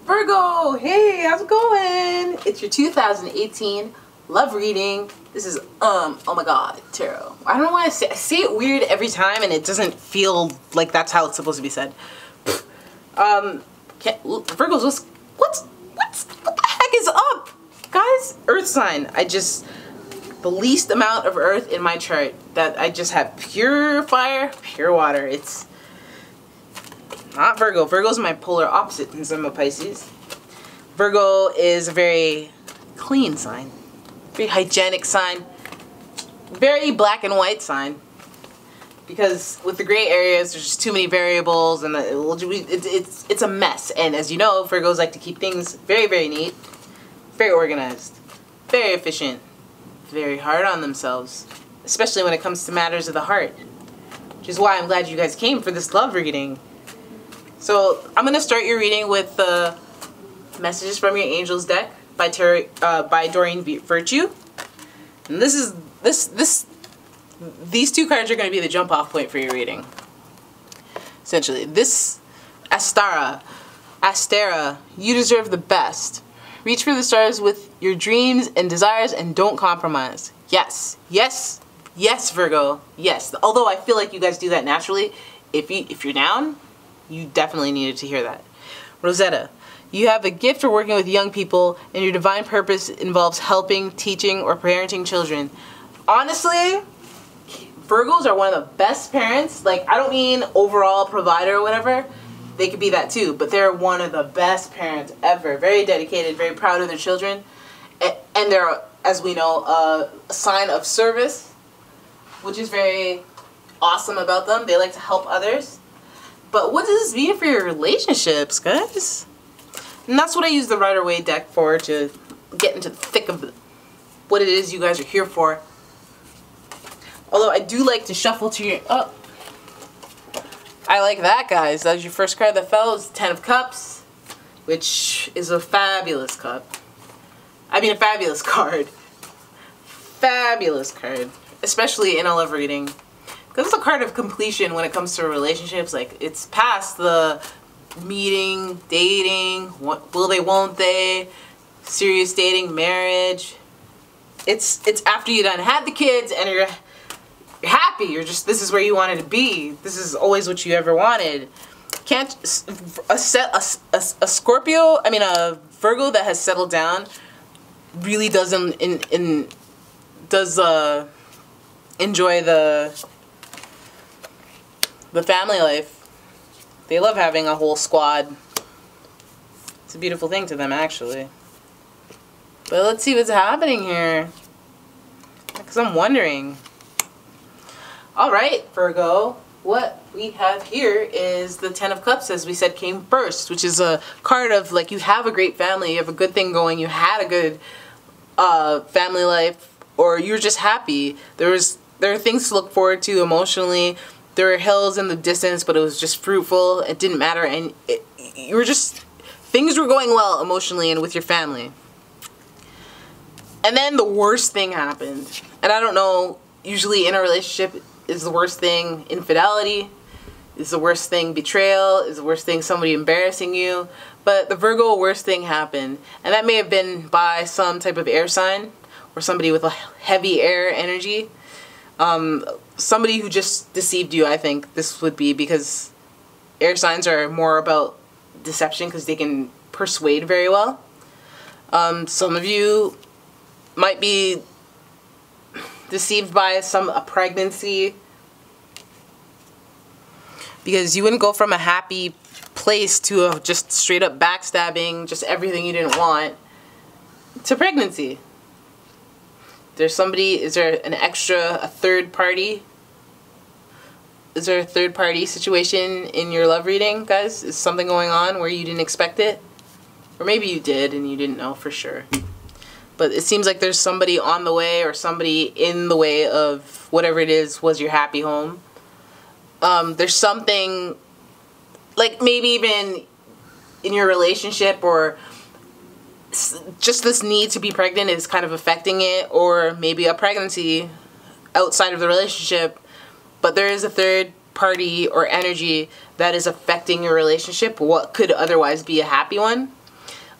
Virgo, hey, how's it going? It's your 2018 love reading. This is oh my god, tarot. I don't know why I say it weird every time, and it doesn't feel like that's how it's supposed to be said. Virgos, what the heck is up, guys? Earth sign. The least amount of earth in my chart. That I just have pure fire, pure water. It's not Virgo. Virgo's my polar opposite since I'm a Pisces. Virgo is a very clean sign, very hygienic sign, very black and white sign. Because with the gray areas, there's just too many variables, and it's a mess. And as you know, Virgos like to keep things very, very neat, very organized, very efficient, very hard on themselves, especially when it comes to matters of the heart. Which is why I'm glad you guys came for this love reading. So I'm gonna start your reading with the Messages from Your Angels deck by Doreen Virtue. And these two cards are going to be the jump off point for your reading. Essentially, this Astera, you deserve the best. Reach for the stars with your dreams and desires and don't compromise. Yes, yes, yes, Virgo, yes. Although I feel like you guys do that naturally. If you're down, you definitely needed to hear that. Rosetta, you have a gift for working with young people, and your divine purpose involves helping, teaching, or parenting children. Honestly, Virgos are one of the best parents. Like, I don't mean overall provider or whatever. They could be that too, but they're one of the best parents ever. Very dedicated, very proud of their children. And they're, as we know, a sign of service, which is very awesome about them. They like to help others. But what does this mean for your relationships, guys? And that's what I use the Rider-Waite deck for, to get into the thick of what it is you guys are here for. Although I do like to shuffle to your... Oh. I like that, guys. That was your first card that fell. It's Ten of Cups, which is a fabulous cup. I mean, a fabulous card. Fabulous card. Especially in a love reading. Because it's a card of completion when it comes to relationships. Like, it's past the meeting, dating, will they, won't they, serious dating, marriage. It's after you done had the kids and you're happy. This is where you wanted to be. This is always what you ever wanted. Can't a Scorpio, I mean a Virgo that has settled down really doesn't enjoy the family life. They love having a whole squad. It's a beautiful thing to them, actually. But let's see what's happening here, because I'm wondering. Alright, Virgo, what we have here is the Ten of Cups, as we said, came first, which is a card of, like, you have a great family, you have a good thing going, you had a good family life, or you're just happy. There are things to look forward to emotionally. There were hills in the distance, but it was just fruitful. It didn't matter, and things were going well emotionally and with your family. And then the worst thing happened. And I don't know, usually in a relationship, is the worst thing infidelity? Is the worst thing betrayal? Is the worst thing somebody embarrassing you? But the Virgo worst thing happened. And that may have been by some type of air sign, or somebody with a heavy air energy. Somebody who just deceived you, I think this would be, because air signs are more about deception because they can persuade very well. Some of you might be deceived by a pregnancy, because you wouldn't go from a happy place to a just straight up backstabbing, just everything you didn't want, to pregnancy. Is there a third party? Is there a third party situation in your love reading, guys? Is something going on where you didn't expect it? Or maybe you did and you didn't know for sure. But it seems like there's somebody on the way, or somebody in the way of whatever it is was your happy home. There's something, like maybe even in your relationship, or just this need to be pregnant is kind of affecting it, or maybe a pregnancy outside of the relationship, but there is a third party or energy that is affecting your relationship, what could otherwise be a happy one.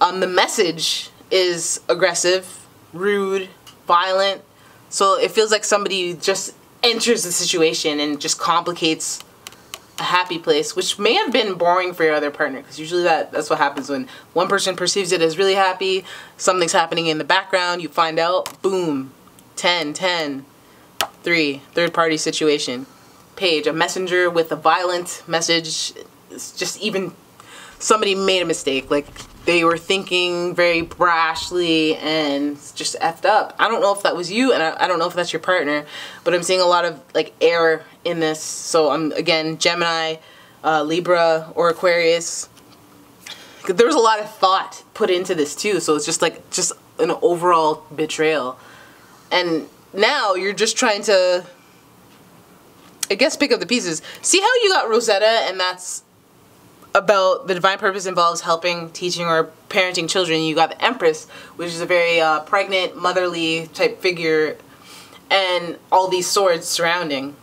The message is aggressive, rude, violent. So it feels like somebody just enters the situation and just complicates a happy place, which may have been boring for your other partner, because usually that's what happens when one person perceives it as really happy. Something's happening in the background, you find out, boom, 10, 3, third party situation. Page, a messenger with a violent message. It's just even somebody made a mistake, like they were thinking very brashly and just effed up. I don't know if that was you, and I don't know if that's your partner, but I'm seeing a lot of like air in this. So I'm, again, Gemini, Libra, or Aquarius. There was a lot of thought put into this too, so it's just like just an overall betrayal. And now you're just trying to, I guess, pick up the pieces. See how you got Rosetta, and that's about the divine purpose involves helping, teaching, or parenting children. You got the Empress, which is a very pregnant, motherly type figure, and all these swords surrounding.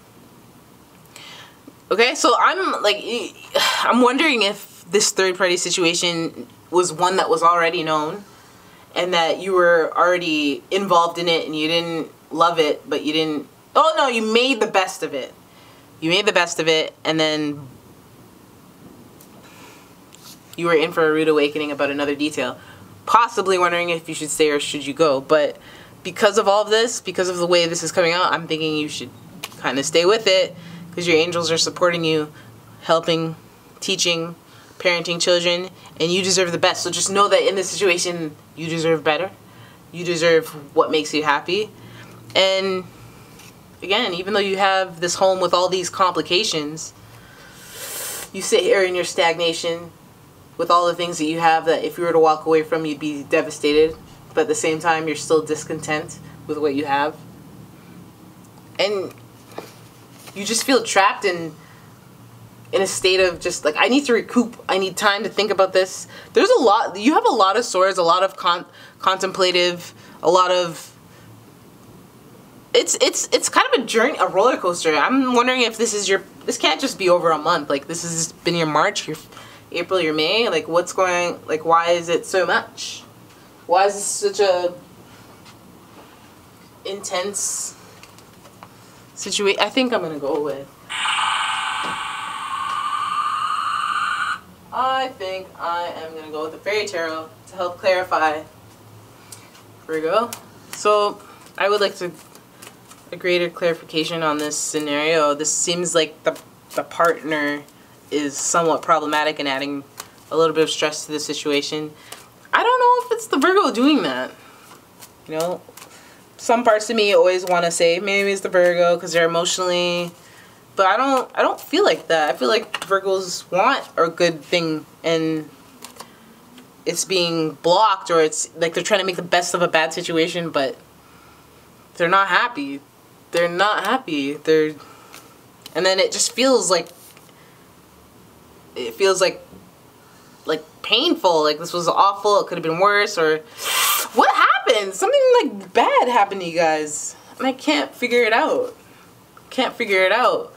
Okay, so I'm wondering if this third party situation was one that was already known, and that you were already involved in it and you didn't love it, but you didn't, oh no, you made the best of it. You made the best of it, and then you were in for a rude awakening about another detail. Possibly wondering if you should stay or should you go. But because of all of this, because of the way this is coming out, I'm thinking you should kind of stay with it, because your angels are supporting you, helping, teaching, parenting children, and you deserve the best. So just know that in this situation, you deserve better. You deserve what makes you happy. And again, even though you have this home with all these complications, you sit here in your stagnation with all the things that you have that if you were to walk away from, you'd be devastated. But at the same time, you're still discontent with what you have. And you just feel trapped in a state of just like, I need to recoup. I need time to think about this. There's a lot. You have a lot of swords, a lot of contemplative, a lot of... It's kind of a journey, a roller coaster. I'm wondering if this can't just be over a month. Like, this has been your March, your April, your May. Like, what's going, like, why is it so much? Why is this such a intense situation? I think I'm gonna go with, I think I am gonna go with the Fairy Tarot to help clarify, Virgo. So I would like to a greater clarification on this scenario. This seems like the partner is somewhat problematic and adding a little bit of stress to the situation. I don't know if it's the Virgo doing that. You know, some parts of me always want to say maybe it's the Virgo because they're emotionally, but I don't feel like that. I feel like Virgos want a good thing and it's being blocked, or it's like they're trying to make the best of a bad situation, but they're not happy. They're not happy. And then it just feels like, it feels like painful, like this was awful, it could have been worse, or what happened? Something like bad happened to you guys, and I can't figure it out. Can't figure it out.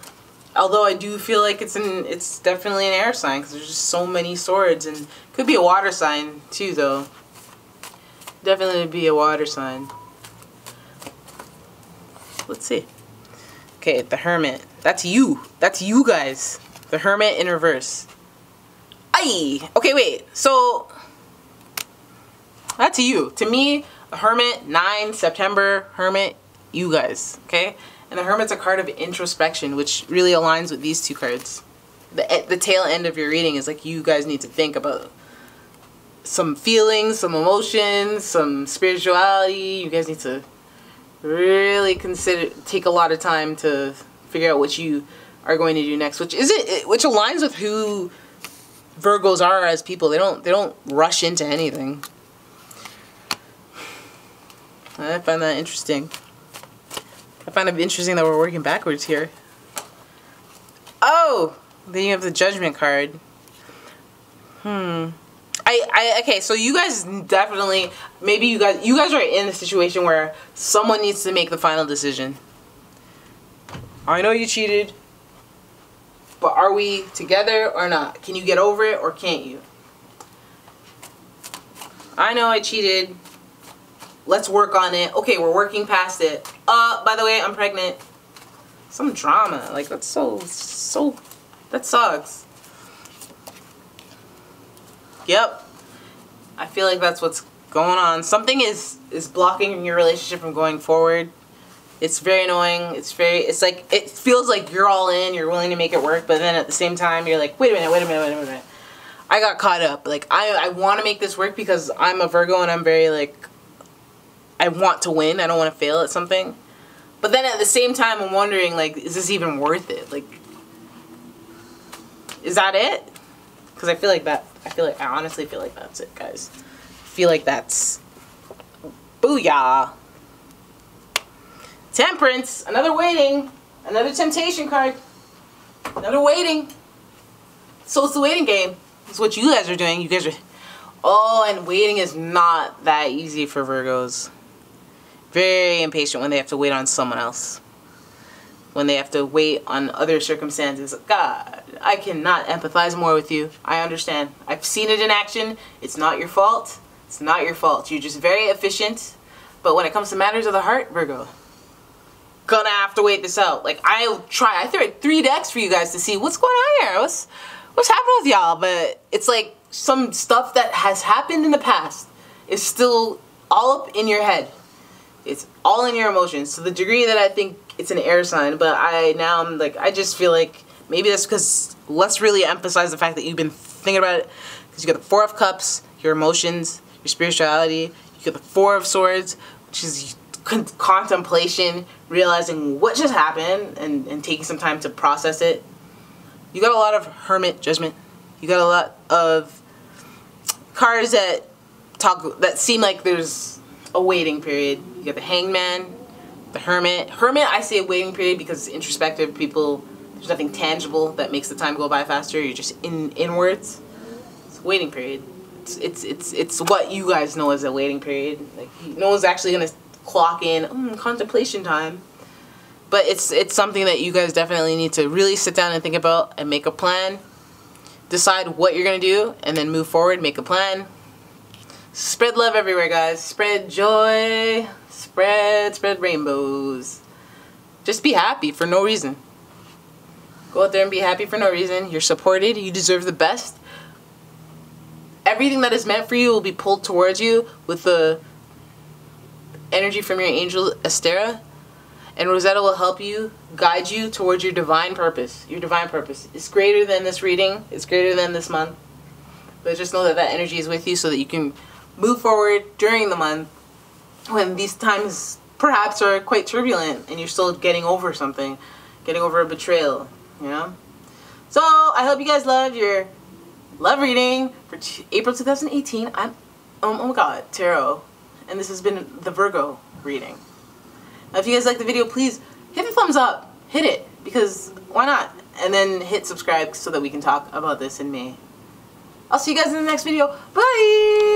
Although I do feel like it's definitely an air sign, because there's just so many swords, and could be a water sign too, though. Definitely be a water sign. Let's see. Okay, the Hermit. That's you. That's you guys. The Hermit in reverse. Aye. Okay, wait. So that's you. To me, a Hermit, 9 September, Hermit, you guys. Okay? And the Hermit's a card of introspection, which really aligns with these two cards. The tail end of your reading is like you guys need to think about some feelings, some emotions, some spirituality. You guys need to really take a lot of time to figure out what you are going to do next, which aligns with who Virgos are as people. They don't rush into anything. I find that interesting. I find it interesting that we're working backwards here. Oh, then you have the Judgment card. Okay, so you guys definitely, maybe you guys are in a situation where someone needs to make the final decision. I know you cheated, but are we together or not? Can you get over it or can't you? I know I cheated. Let's work on it. Okay, we're working past it. By the way, I'm pregnant. Some drama. Like, that's so, that sucks. Yep. I feel like that's what's going on. Something is blocking your relationship from going forward. It's very annoying. It's like, it feels like you're all in, you're willing to make it work, but then at the same time, you're like, wait a minute. I got caught up. Like, I want to make this work because I'm a Virgo and I'm very, like, I want to win. I don't want to fail at something. But then at the same time, I'm wondering, like, is this even worth it? Like, is that it? Because I honestly feel like that's it, guys. I feel like that's, booyah. Temperance, another waiting, another temptation card, another waiting. So it's the waiting game. It's what you guys are doing. You guys are, oh, and waiting is not that easy for Virgos. Very impatient when they have to wait on someone else. When they have to wait on other circumstances. God, I cannot empathize more with you. I understand. I've seen it in action. It's not your fault. It's not your fault. You're just very efficient. But when it comes to matters of the heart, Virgo, gonna have to wait this out. Like, I threw 3 decks for you guys to see what's going on here. What's happening with y'all? But it's like some stuff that has happened in the past is still all up in your head. It's all in your emotions. To the degree that I think it's an air sign, but I'm like, I just feel like maybe that's because, let's really emphasize the fact that you've been thinking about it, because you got the 4 of Cups, your emotions, your spirituality. You got the 4 of Swords, which is contemplation, realizing what just happened and taking some time to process it. You got a lot of Hermit, Judgment. You got a lot of cards that seem like there's a waiting period. You got the Hangman, the Hermit. Hermit, I say a waiting period because it's introspective. People, there's nothing tangible that makes the time go by faster. You're just inwards. It's a waiting period. It's what you guys know as a waiting period. Like, no one's actually gonna clock in contemplation time, but it's something that you guys definitely need to really sit down and think about and make a plan. Decide what you're gonna do and then move forward. Make a plan. Spread love everywhere, guys. Spread joy. Spread rainbows. Just be happy for no reason. Go out there and be happy for no reason. You're supported. You deserve the best. Everything that is meant for you will be pulled towards you with the energy from your angel Astera, and Rosetta will help you, guide you towards your divine purpose. Your divine purpose is greater than this reading. It's greater than this month. But just know that that energy is with you so that you can move forward during the month when these times perhaps are quite turbulent and you're still getting over something, getting over a betrayal, you know? So I hope you guys loved your love reading for April 2018. I'm OMG and this has been the Virgo reading. Now, if you guys like the video, please hit the thumbs up. Hit it, because why not? And then hit subscribe so that we can talk about this in May. I'll see you guys in the next video. Bye!